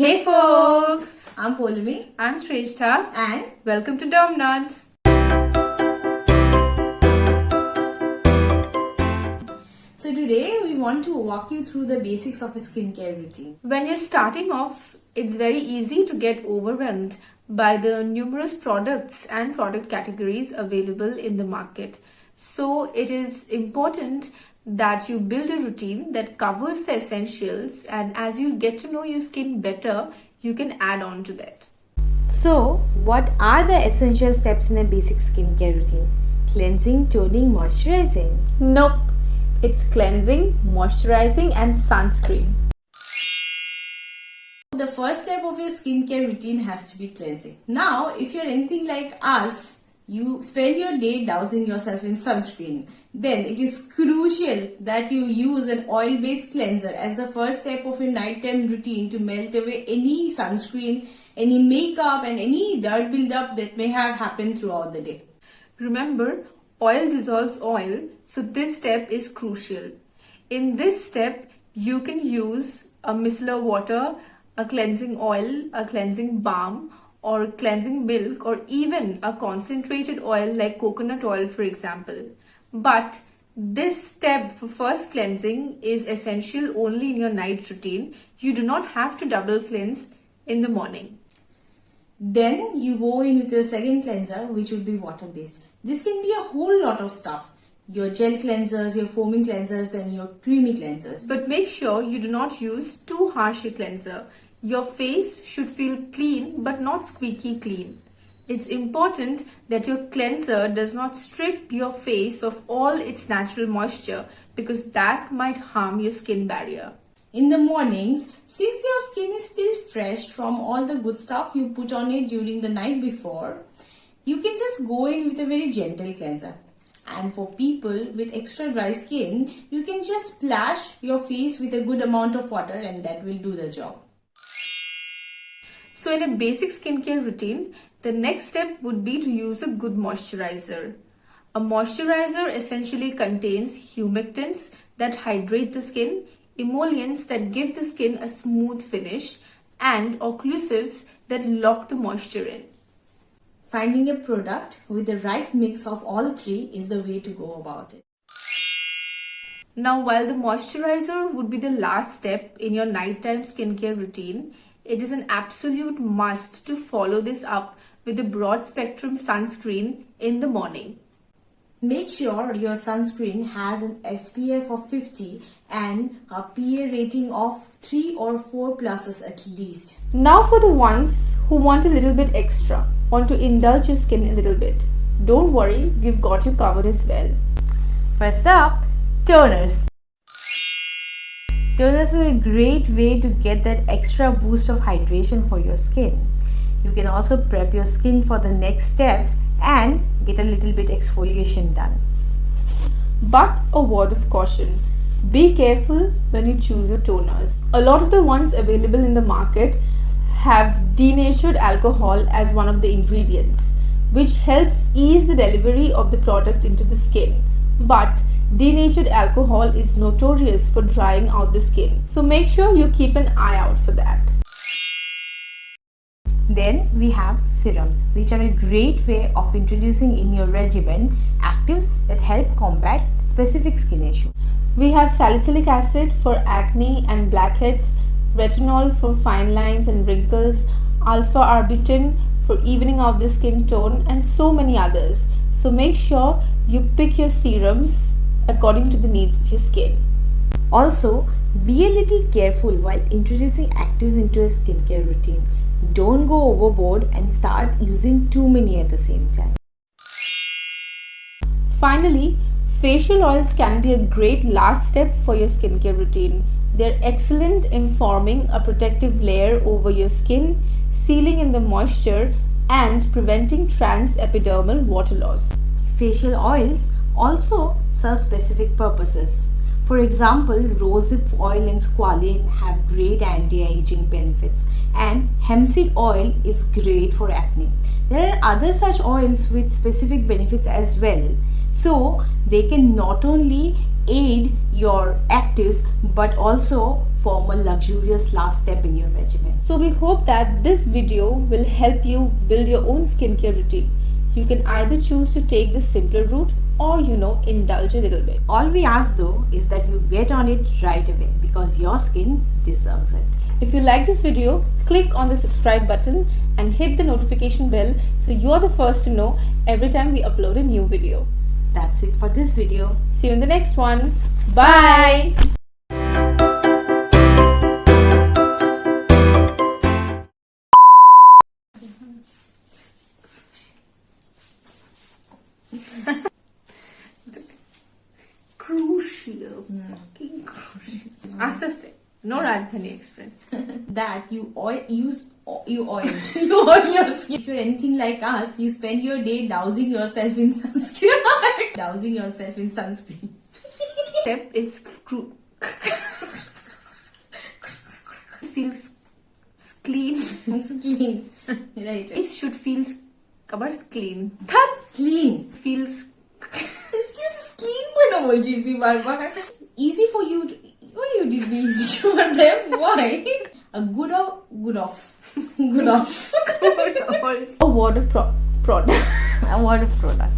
Hey folks, I'm Polumi. I'm Shrestha And welcome to Derm Nuts. so today we want to walk you through the basics of a skincare routine. When you're starting off, it's very easy to get overwhelmed by the numerous products and product categories available in the market. So it is important that you build a routine that covers the essentials, and as you get to know your skin better, you can add on to that. So, what are the essential steps in a basic skincare routine? Cleansing, toning, moisturizing. Nope, it's cleansing, moisturizing, and sunscreen. The first step of your skincare routine has to be cleansing. Now, if you're anything like us, you spend your day dousing yourself in sunscreen. Then it is crucial that you use an oil-based cleanser as the first step of your nighttime routine to melt away any sunscreen, any makeup and any dirt buildup that may have happened throughout the day. Remember, oil dissolves oil, so this step is crucial. In this step, you can use a micellar water, a cleansing oil, a cleansing balm, or cleansing milk, or even a concentrated oil like coconut oil, for example. But this step for first cleansing is essential only in your night routine. You do not have to double cleanse in the morning. Then you go in with your second cleanser, which will be water-based. This can be a whole lot of stuff. Your gel cleansers, your foaming cleansers and your creamy cleansers. But make sure you do not use too harsh a cleanser. Your face should feel clean but not squeaky clean. It's important that your cleanser does not strip your face of all its natural moisture, because that might harm your skin barrier. In the mornings, since your skin is still fresh from all the good stuff you put on it during the night before, you can just go in with a very gentle cleanser. And for people with extra dry skin, you can just splash your face with a good amount of water and that will do the job. So in a basic skincare routine, the next step would be to use a good moisturizer. A moisturizer essentially contains humectants that hydrate the skin, emollients that give the skin a smooth finish, and occlusives that lock the moisture in. Finding a product with the right mix of all three is the way to go about it. Now, while the moisturizer would be the last step in your nighttime skincare routine, it is an absolute must to follow this up with a broad spectrum sunscreen in the morning. Make sure your sunscreen has an SPF of 50 and a PA rating of 3 or 4 pluses at least. Now for the ones who want a little bit extra, want to indulge your skin a little bit. Don't worry, we've got you covered as well. First up, toners. Toners is a great way to get that extra boost of hydration for your skin. You can also prep your skin for the next steps and get a little bit exfoliation done. But a word of caution. Be careful when you choose your toners. A lot of the ones available in the market have denatured alcohol as one of the ingredients, which helps ease the delivery of the product into the skin. But denatured alcohol is notorious for drying out the skin, so make sure you keep an eye out for that. Then we have serums, which are a great way of introducing in your regimen actives that help combat specific skin issues. We have salicylic acid for acne and blackheads, retinol for fine lines and wrinkles, alpha-arbutin for evening out the skin tone, and so many others. So make sure you pick your serums according to the needs of your skin. Also, be a little careful while introducing actives into a skincare routine. Don't go overboard and start using too many at the same time. Finally, facial oils can be a great last step for your skincare routine. They're excellent in forming a protective layer over your skin, sealing in the moisture, and preventing transepidermal water loss. Facial oils also serve specific purposes. For example, rosehip oil and squalane have great anti-aging benefits, and hemp seed oil is great for acne. There are other such oils with specific benefits as well. So they can not only aid your actives but also form a luxurious last step in your regimen. So we hope that this video will help you build your own skincare routine. You can either choose to take the simpler route or indulge a little bit. All we ask though is that you get on it right away because your skin deserves it. If you like this video, click on the subscribe button and hit the notification bell so you are the first to know every time we upload a new video. That's it for this video. See you in the next one. Bye. Crucial. Fucking crucial. Ask us there. No Rajdhani Express. That you oil you oil you oil your skin. If you're anything like us, you spend your day dousing yourself in sunscreen. Dousing yourself in sunscreen. Step is feels clean. Clean. Right. It should feel clean. That's clean. Feels Excuse clean when bolchi thi bar bar. Easy for you. Why you did be easy for them? Why? A good off. Good off. a word of product. A word of product.